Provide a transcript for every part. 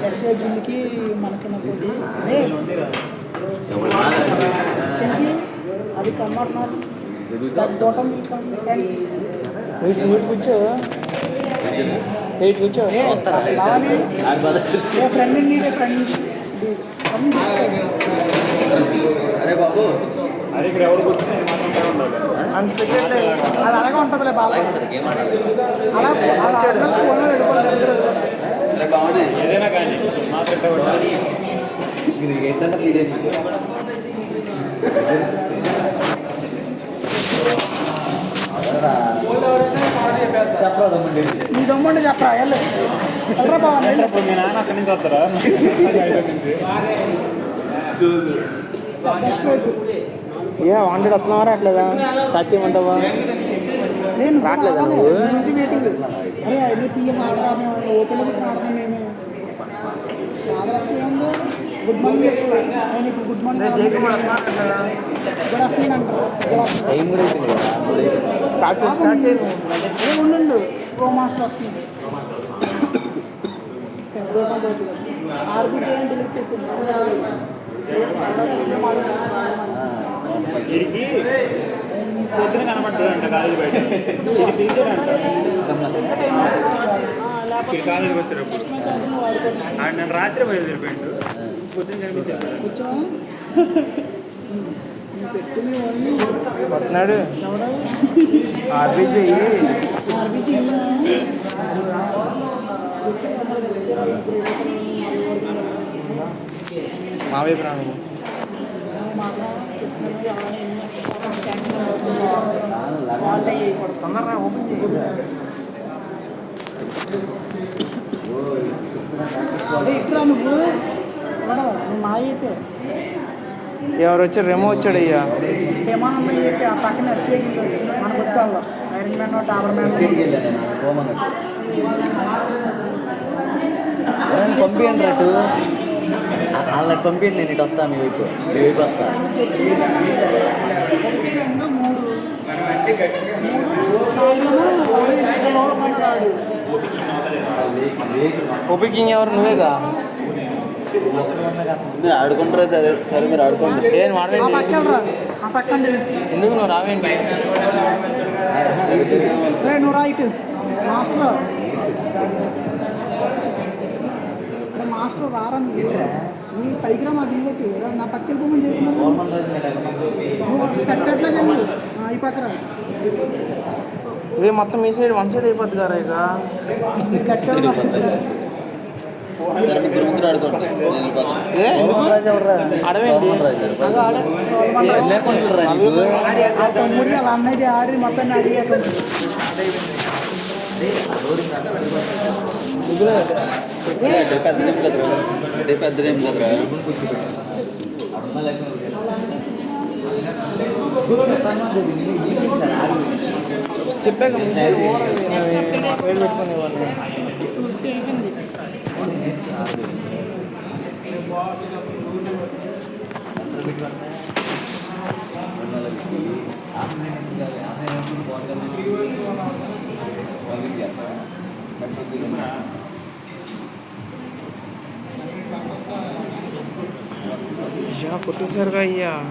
SA బిల్లుకి మనకి అది కమ్మన్నారు తోటం కూర్చో కూర్చో ఫ్రెండ్ ఫ్రెండ్ అరే బాబు అది ఇక్కడ ఎవరు కూర్చొని అది అలాగే ఉంటుందిలే బాగా అలా ఏదైనా కానీ మా పెట్టబడి ఏంటంటే వీడియో చెప్పరాదమ్మండి నీ దమ్ముంటే చెప్పరా వెళ్ళరా బాబా మీ నాన్న అక్కడి నుంచి వస్తారా వాంటెడ్ వస్తున్నావా అట్లేదా టచ్ చేయమంటావా నేను రావట్లేదా నువ్వు నుంచి వెయిటింగ్ అరే అన్ని తీయం ఆడరా మేము ఓపెన్లో కూర్చొని ఆడతాం మేము గుడ్ మార్నింగ్ నేను ఇప్పుడు గుడ్ మార్నింగ్ గుడ్ ఆఫ్టర్నూన్ అంటారు టైం కూడా అయిపోయింది కదా ఉండు ప్రో మాస్టర్ వస్తుంది పెద్ద ఆర్బీటీ అని డిలీట్ చేస్తుంది వీడికి పొద్దున కనబడుతుందంట కాలేజీ బయట ఇది పిలిచాడంట కాలేజీకి వచ్చేటప్పుడు ఆయన నన్ను రాత్రి బయలుదేరిపోయిండు పొద్దున కనిపించాడు వస్తున్నాడు ఆర్బీజీ మావే ప్రాణము తొందరగా ఓపెన్ చేయి ఇట్లా నువ్వు మా అయితే ఎవరు వచ్చారు రెమో వచ్చాడు అయ్యా ఏమన్నా చెప్పి ఆ పక్కన ఎస్సీ మన బుద్ధాల్లో ఐరన్ మ్యాన్ డాబర్ మ్యాన్ పంపించండి అటు వాళ్ళకి పంపించండి నేను ఇటు వస్తాను మీ వైపు వస్తాను ఓపికింగ్ ఎవరు నువ్వేగా ఆడుకుంటారా సరే సరే మీరు ఆడుకోండి నేను మాడవేంటి ఆ పక్కన ఎందుకు నువ్వు రావేంటి నువ్వు రైట్ మాస్టర్ మాస్టర్ రారా నువ్వు పైకి రా మాకు ఇంట్లోకి నా పక్క వెళ్ళిపోమని చెప్తున్నాను నువ్వు కట్టట్లేదు ఈ పక్కన రే మొత్తం మీ సైడ్ వన్ సైడ్ అయిపోద్ది కదా ఇక కట్టాడు సరే ముగ్గురు ఆడుకోండి అడవేంటి తమ్ముడి అలా అన్నది ఆడి మొత్తాన్ని అడిగాడు పెద్దదేం కదరా చెప్పాక పేరు పెట్టుకుని ఇవ్వండి కొట్టేశారుగా అయ్యా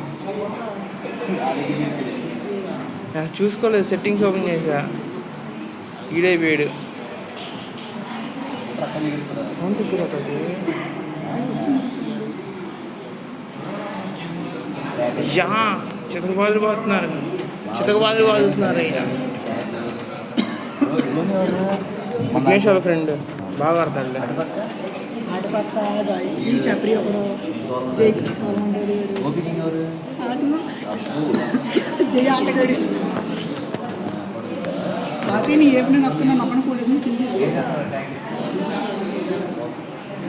చూసుకోలేదు సెట్టింగ్స్ ఓపెన్ చేసా ఈడైపోయాడు సౌండ్ తిరుగుతుంది యా చితకబాదులు పోతున్నారు అయ్యా విఘ్నేష్ వాళ్ళ ఫ్రెండ్ బాగా ఆడతాడు ఆటపక్క ఈ చప్రి ఒకడు జై జై ఆటగాడి సాతి నీ ఏపు నేను వస్తున్నాను అప్పుడు పోలీసుని కిల్ చేసుకో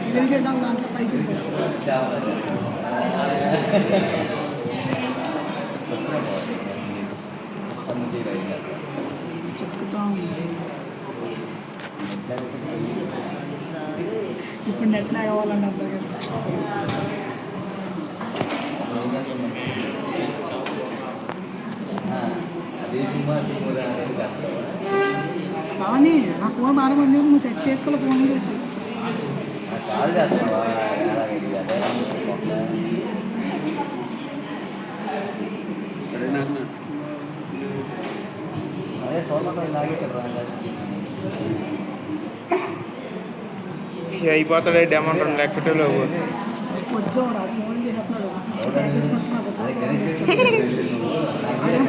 కిల్ చేసాను దాంట్లో పైకి చెప్పుతాం ఇప్పుడు నెట్ కావాలండి అందరికీ అదే సినిమా భవాని నా ఫోన్ బాగానే పని చేసి నువ్వు చెక్ చేయక్కల ఫోన్ చేసి కాల్ చేస్తావా అదే సోమవారం లాగేసాడు అయిపోతాడు డెమౌంట్ లెక్కటలో వచ్చేవాడు ఆడు ఫోన్ చేస్తున్నాడు ప్యాక్ చేసుకుంటున్నాడు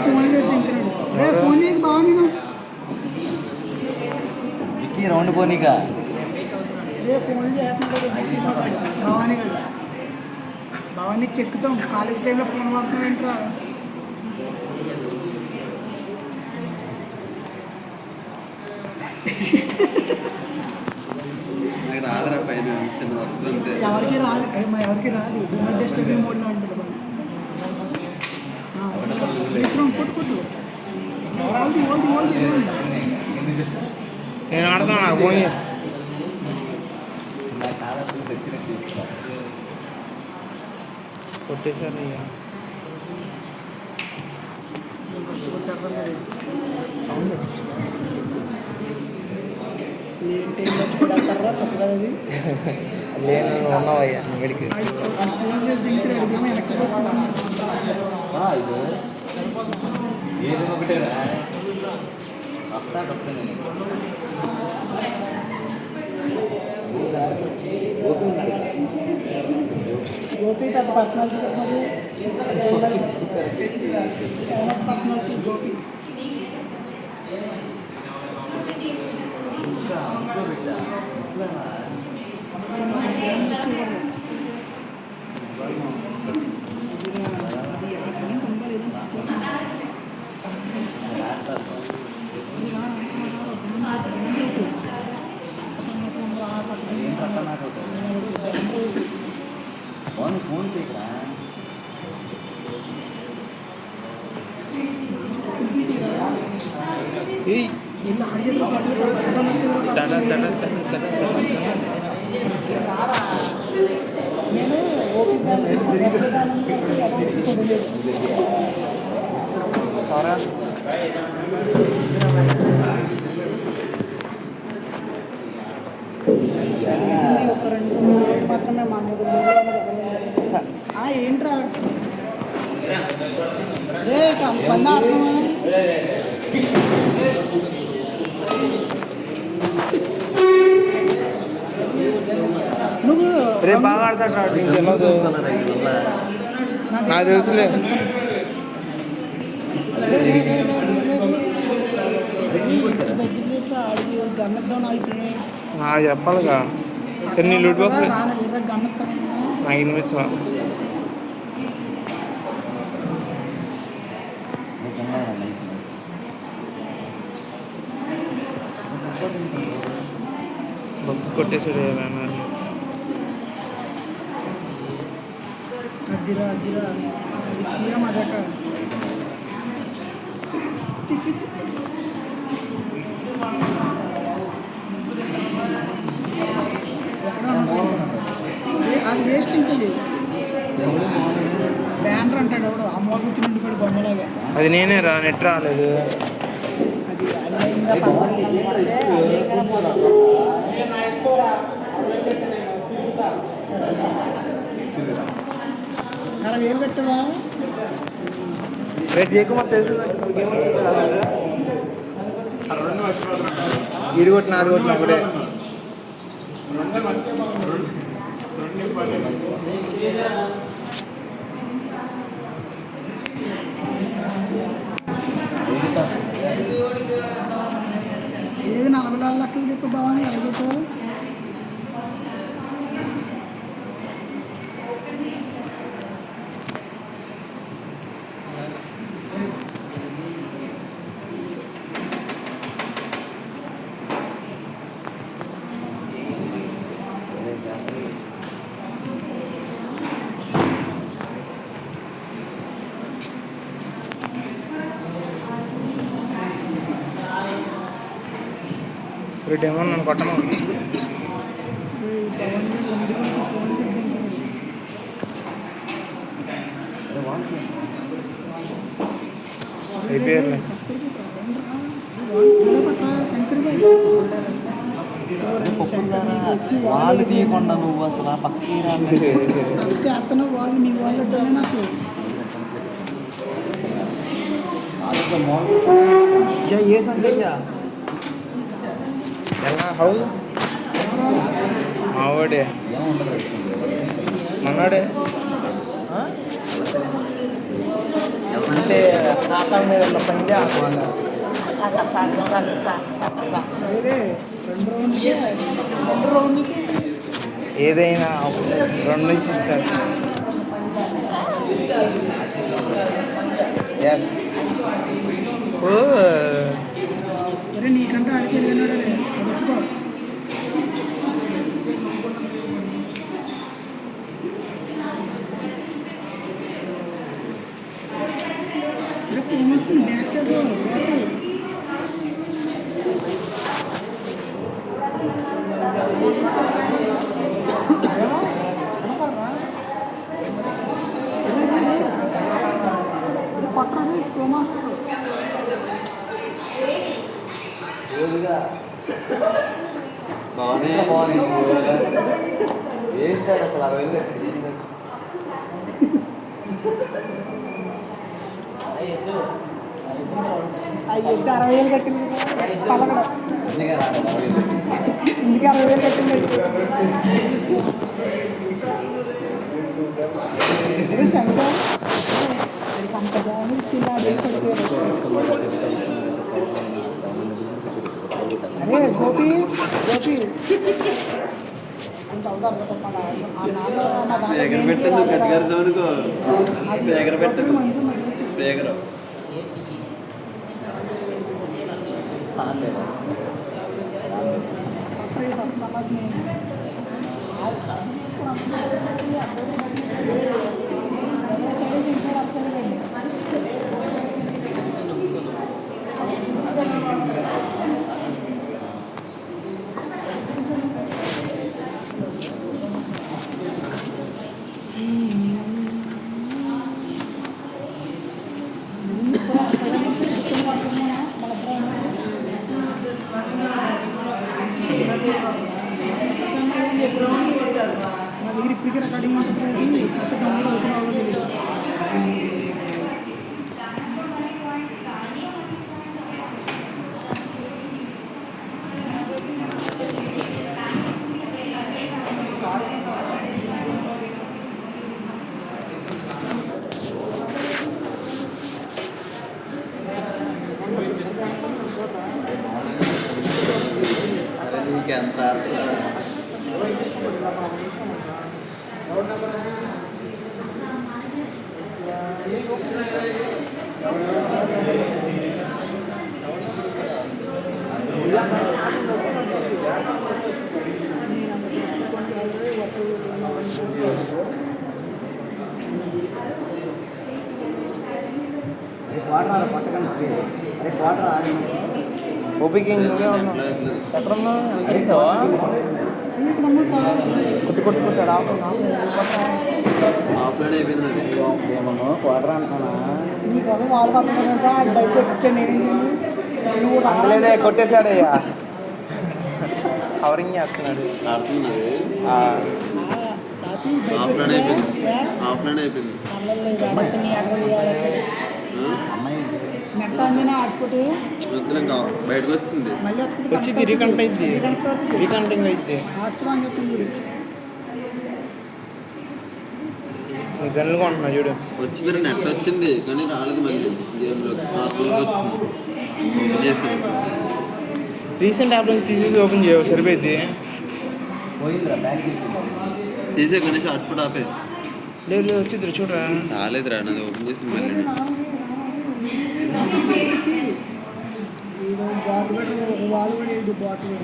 ఫోన్ చేస్తే ఇంకనాడు రే ఫోన్ చేయదు భవాని విక్కీ రౌండ్ పోనీగా రే ఫోన్ చేస్తున్నాడు భవాని గారు భవానికి చెక్కుతాం కాలేజ్ టైంలో ఫోన్ వాడుతున్నాం ఏంట్రా రాదురా పైన చిన్న అంతే ఎవరికి రాదు ఎవరికి రాదు డిమాండ్ డిస్టర్బింగ్ మోడ్లో ఉంటుంది కొట్టు నేను ఆడతాను నాకు ఫోన్ చేయి. కొట్టేశారు ఇక సౌండ్ ఏంటి కొడతారా తప్పు కదా అది నేను ఉన్నావయ్యా వీడికి ఫోన్ చేసి దింపి అడిగాము ఇది ఏదో ఒకటే వస్తా చెప్తాను గోపి పెద్ద పర్సనాలిటీ పర్సనాలిటీ గోపి ఫోన్ చేయరా ఇల్లు ఆడి చేతిలో తడ తడ తడ తడ తడ నేను ఓపీ ఒక రెండు మాత్రమే మా ఏంట్రా రే పని ఆడుతున్నావా నువ్వు రేపు బాగా ఆడతాడు సార్ నీకు తెలియదు నాకు తెలుసులే గన్నెత్తాం నాకు చెప్పాలిగా సరే నీ లూట్ బాక్స్ గన్నెత్తాం నాకు వినిపించవా బొక్కు కొట్టేసాడు ఏమైనా అద్దిరా అద్దిరా తీరా మజాక అది వేస్ట్ ఇంకా లేదు బ్యానర్ అంటాడు ఎవడు ఆ మోడల్ వచ్చి నుండి బొమ్మలాగా అది నేనే రా నెట్ రాలేదు అది అన్యాయంగా అలా ఏం పెట్టవా రేపు చేయకుండా తెలుసు ఇడి కొట్టిన ఆడు కొట్టిన ఒకటే ఏది 44 లక్షలు చెప్పు భవాని ఎలా చేసావు వీడేమో నన్ను కొట్టను అయిపోయారు శంకర్ వాళ్ళు తీయకుండా నువ్వు అసలు ఆ పక్కకి అయితే అతను వాళ్ళు మీ వాళ్ళతోనే నాకు ఏ సందేశ ఎలా హౌ మావాడే మన్నాడే అంటే ఆకలి మీద ఉన్న పని చేయాలి వేరే 2 రౌండ్లు ఏదైనా 2 నుంచి ఇస్తారు ఎస్ ఓ అరే నీకంటే అడిచేది విన్నాడే అదొప్పుకో బ్యాక్ సైడ్ పట్టరాదు టోమాస్టర్ బాగుంది ఏంటి అసలు అవి వెళ్ళి అవి 60,000 కట్టింది పలకడ ఇందుకే 60,000 కట్టింది శంకర్ అంత బాగుంది అరే గోపి స్పీకర్ పెట్టండి గట్టిగా చదువుకో స్పీకర్ పెట్టండి స్పీకర్ నా దగ్గర ఇప్పటికీ రికార్డింగ్ మాత్రం కొత్త డౌన్లోడ్ అవుతుంది నీకెంత వాటర్ పట్టకండి అరే వాటర్ ఆడి ఓపిక నువ్వే ఉన్నావు ఎక్కడున్నా అడిగావా కొట్టాడు ఆఫ్లైన్ అయిపోయింది అది ఏమన్నా వాటర్ అంటున్నా నీకు వాళ్ళు పక్కన బయట వచ్చాను నువ్వు అందులోనే కొట్టేశాడయ్యా కవరింగ్ చేస్తున్నాడు ఆడుతున్నది సాతి ఆఫ్లైన్ అయిపోయింది ఆఫ్లైన్ అయిపోయింది నెట్ అందిన హాట్స్పాట్ వద్దులే ఇంకా బయటకు వస్తుంది మళ్ళీ వచ్చింది రీకనెక్ట్ అయింది రీకనెక్టింగ్ అయితే హాట్స్పాట్ అని చెప్తుంది గన్లు కొంటున్నా చూడు వచ్చింది నెట్ వచ్చింది కానీ రాలేదు మళ్ళీ గేమ్లో నార్మల్గా వచ్చింది ఓపెన్ చేస్తాను రీసెంట్ యాప్ నుంచి తీసేసి ఓపెన్ చేయవు సరిపోయింది పోయిందిరా బ్యాగ్ తీసే కనీసం హాట్స్పాట్ ఆపే లేదు వచ్చింది చూడరా రాలేదురా నాది ఓపెన్ చేసింది మళ్ళీ వాళ్ళు కూడా ఏంటి బాటిల్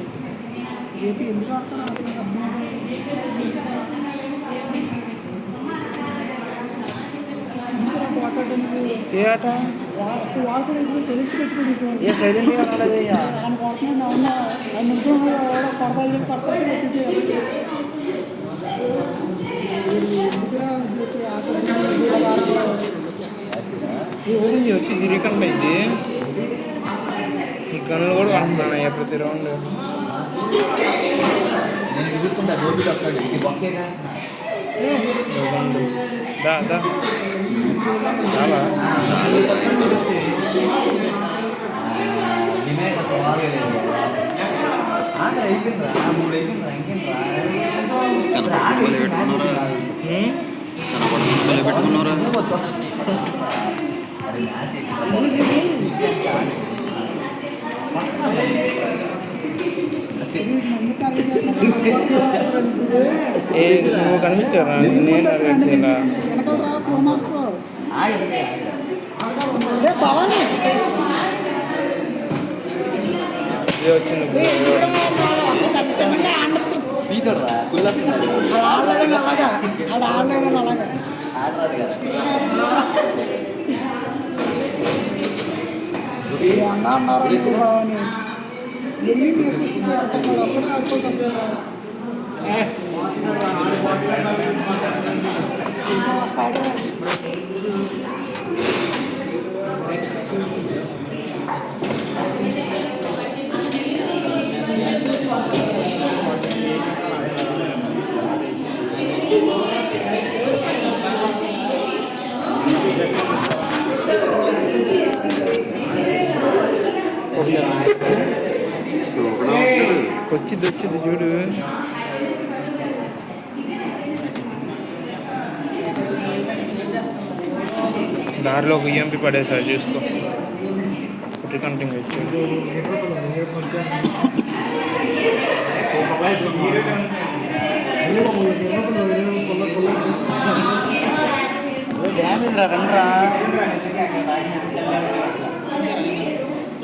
ఏపీ ఎందుకు ఆడతారు అర్థం ఏ ఆట వాళ్ళు కూడా ఇప్పుడు సెలెక్ట్ పెట్టుకుని ఏ సైలెంట్గా రాలేదయ్యా ఆయన కొడుతున్నా ఆయన నుంచి పడతాయి పడతాయి వచ్చేసి ఎందుకురా ఓపెన్ చేయి వచ్చింది రీకనెక్ట్ అయింది నీ గన్నులు కూడా కొనుక్కున్నాను ప్రతి రౌండ్. నేను ఎదుర్కొంటా గోపి వస్తాడు ఇది బొక్కేగా దా దా చాలా డిమాండ్ అసలు బాగాలేదు అయిపోయిందిరా 3 అయిపోయిందిరా ఇంకేంట్రా కనపడలు పెట్టుకున్నారా కనపడలు పెట్టుకున్నారా నువ్వు కనిపించారా నేను టార్గెట్ చేయాలా వెనకాల రా ప్రో మాస్టర్ రే భవానీ ఇది వచ్చింది సత్యమంగా ఆడచ్చు పీతోడ్రా పుల్ వస్తున్నాడు ఆడలేదని అలాగా ఆడలేదని అలాగా ఆడరాదు కదా అన్నా అన్నారు భవానీ ఎన్ని మీరు తెచ్చేసేటప్పుడు అప్పుడే ఆడుకోవచ్చు వచ్చింది చూడు దారిలో ఒక ఈఎంపీ పడేసారి చూసుకో ఫుడ్ కంటింగ్ వచ్చి డ్యామేజ్ రా రండ్రా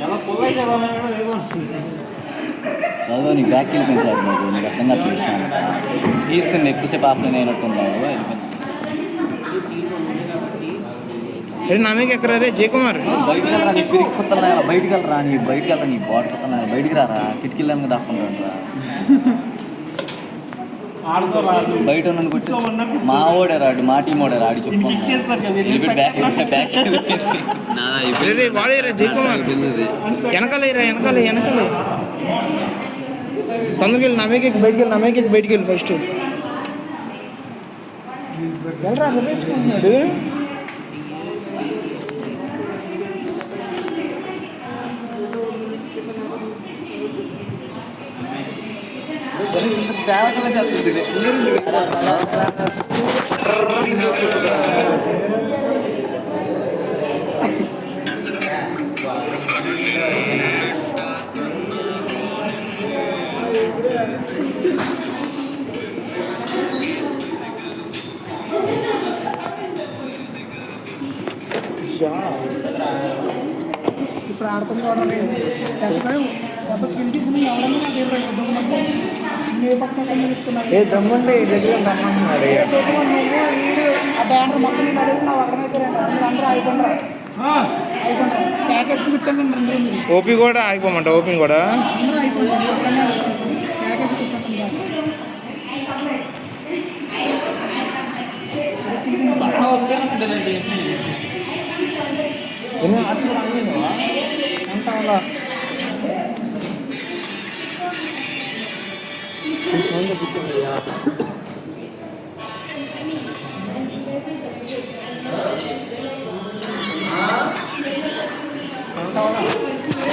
ఎలా పొల్లైతే చదువు నీకు బ్యాక్ వెళ్ళిపోయింది సార్ నాకు నీకు అర్థంగా తీస్తాను తీస్తుంది ఎక్కువసేపు ఆఫ్లైన్ అయినట్టున్నాడు వెళ్ళిపోయింది నా మీద ఎక్కరా రే జయకుమార్ బయటికి వెళ్ళరా నీ పిరికి కొత్తలు బయటికి వెళ్ళరా నీ బయటికి వెళ్ళరా నీ బాడీ కొత్తలు బయటికి రారా కిటికీళ్ళని దాక్కుంటాడు రా బయట నన్ను కొట్టి మా ఓడే రాడు మా టీం ఓడే రాడు రే వాడేరా జయకుమార్ వెనకాలేరా వెనకాలే తొందరకి వెళ్ళి నమ్మేకి బయటికి వెళ్ళి ఫస్ట్ వెళ్ళరా పెట్టుకుంటున్నాడు ఇప్పుడు ఆడుతుంది చూడండి దెబ్బ గెలిచేసిన ఎవరైనా నాకు ఏ పక్కన నిలుస్తున్నారు ఏ దమ్ముండే ఈ దగ్గర దమ్మంటున్నాడు ఆ బ్యానర్ మొత్తం నేను అడిగి నా ఒకరైతే అందరూ అయిపోండి ప్యాకేజ్కి కూర్చోండి రెండు ఓపీ కూడా ఆగిపోమంట ఓపీ కూడా అందరూ అయిపోండి ప్యాకేజ్ కూర్చోండి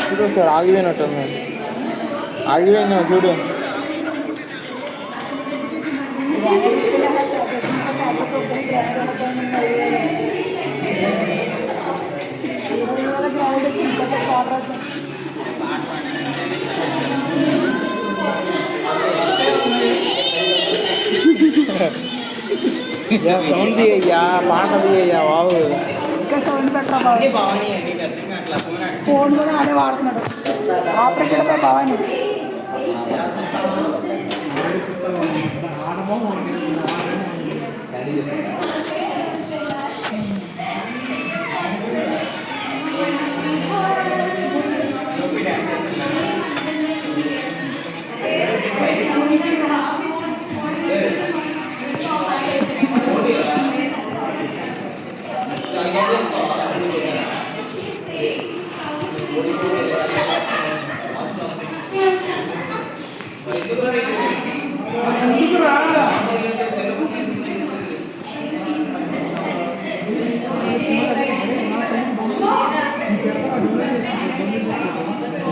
చూడు సార్ ఆగిపోయినట్టుంది ఆగిపోయిందా చూడు సౌండ్ తీయ్యా పాట తీయ్యా బాబు ఇంకా సౌండ్ పెట్టరా ఫోన్ కూడా అదే వాడుతున్నాడు ఆపరేటర్ భవాని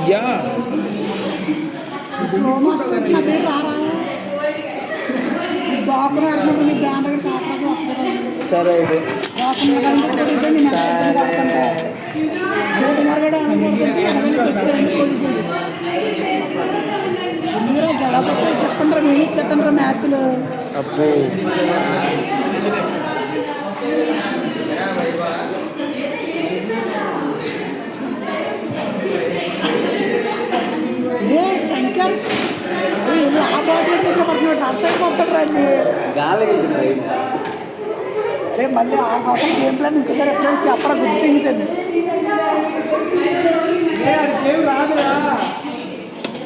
యా స్లో మాస్టర్ నా దగ్గర రారా దోపన ఆడినప్పుడు మీ బ్యానర్ కాపాడు సరే ఇది మీరే గెలవతే చెప్పండి మీరు ఇచ్చేటండ్రా మ్యాచ్లు అప్పు ఏ శంకర్ ఆ బాబు దగ్గర పడుతున్నాడు అటు సైడ్ కొడతాడు రాజు గాలి అరే మళ్ళీ ఆ కోసం గేమ్ ప్లాన్ ఇంకోసారి ఎప్పుడైనా చెప్పరా గుర్తించండి ఏం రాదురా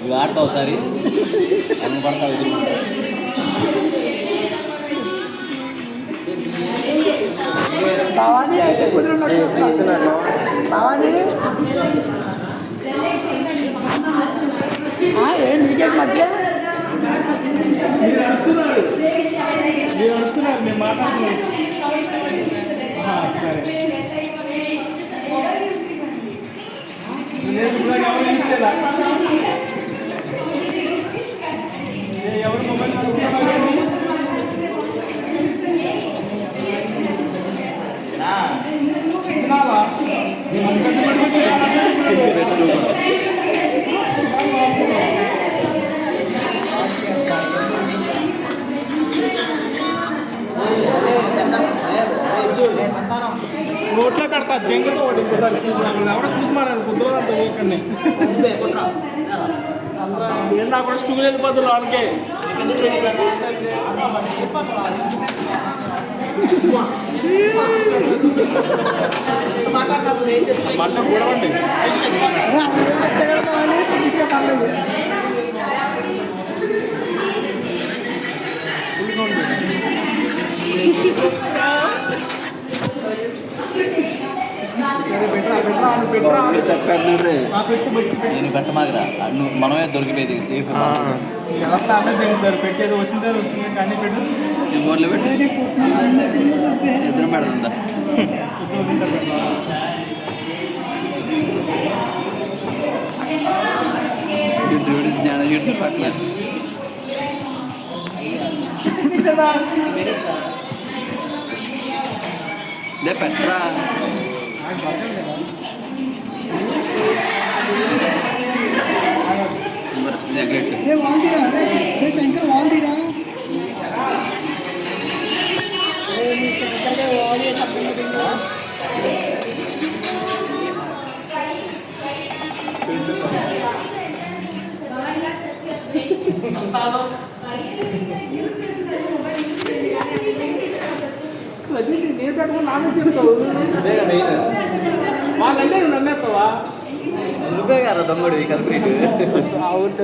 ఇవి ఆడతావు ఒకసారి అన్ని పడతావు ఎదురు భవానీ అయితే కుదిరినట్టు భవానీ ఏం నీకేంటి మధ్య మీరు అడుగుతున్నారు మేము మాట్లాడుతున్నాం సరే నేను కూడా గమనించేలా ఎవరు మొబైల్ నోట్లో కడతా దెంగతో వాడు ఇంకోసారి ఎవరో చూసి మారాను పొద్దున అంత ఓకండి నేను నాకు కూడా స్టూల్ వెళ్ళిపోతుంది వాళ్ళకే మాట కూడవండి నేను పెట్టమాకరా నువ్వు మనమే దొరికిపోయేది సేఫ్ ఎలా దిగుతారు పెట్టేది వచ్చిందే వచ్చింది కానీ పెట్టు బోర్డులో పెట్టి ఎదురు పెడుతుందా జ్ఞాన చిట్సు పక్కన పెట్టరా శంకర్ వాల్దీరా నేను పెట్టుకుని నాన్న చెప్తావు వాళ్ళంటే నువ్వు నమ్మేస్తావా నువ్వే కదా దొంగడు కల్పరీట్ అవుట్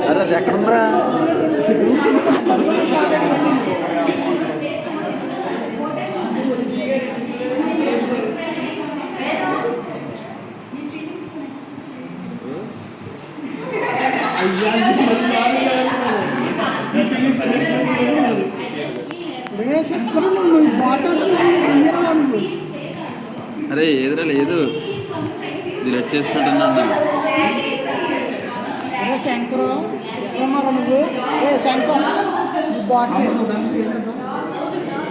అరే అది ఎక్కడుందిరా అరే ఏదిరా లేదు డిలీట్ చేస్తున్నాడు అరే శంకరు ఎక్కడున్నారా నువ్వు ఏ శంకర్ నువ్వు బాటనే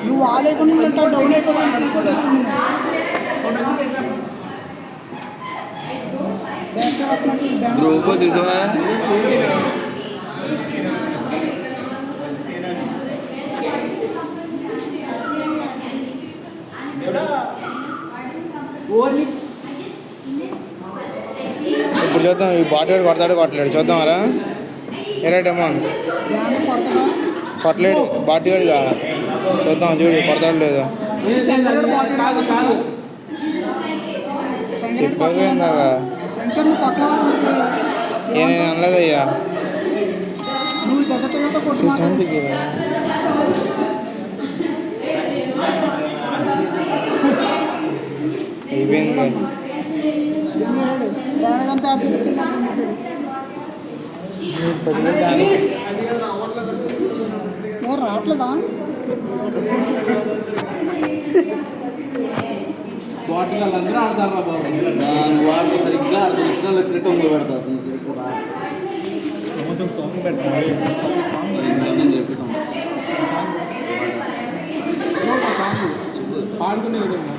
నువ్వు ఆలేకుండా ఉంటావు డౌన్ అయిపోతాను క్రికెట్ వేసుకుని గ్రూప్ చూసావా ఇప్పుడు చూద్దాం ఈ బాటర్ కొడతాడు కొట్టలేడు చూద్దాం అలా ఎరా డెమాన్ ధ్యానం కొడతాడా కొట్టలేడు బాటిగాడుగా చూద్దాం చూడు కొడతాడు లేదు శంకరుడు కొట్టాడు కాదు చెప్పావు ఇందాక శంకర్ని కొట్టవా నేను అనలేదయ్యా నువ్వు గజపిల్లతో కొట్టు సౌండ్కి అయిపోయింది లేదంటే అటు తీసేది ఎవరు రావట్లేదా బాటిల్ వాళ్ళందరూ ఆడతారు రా బాబు. దాని వాడు సరిగ్గా అర్థం వచ్చిన వాళ్ళు వచ్చినట్టు ఒంగో పెడతా అసలు సరిగ్గా రా. మొత్తం సాంగ్ పెట్టాలి. నేను చెప్పేసాం పాడుకునే విధంగా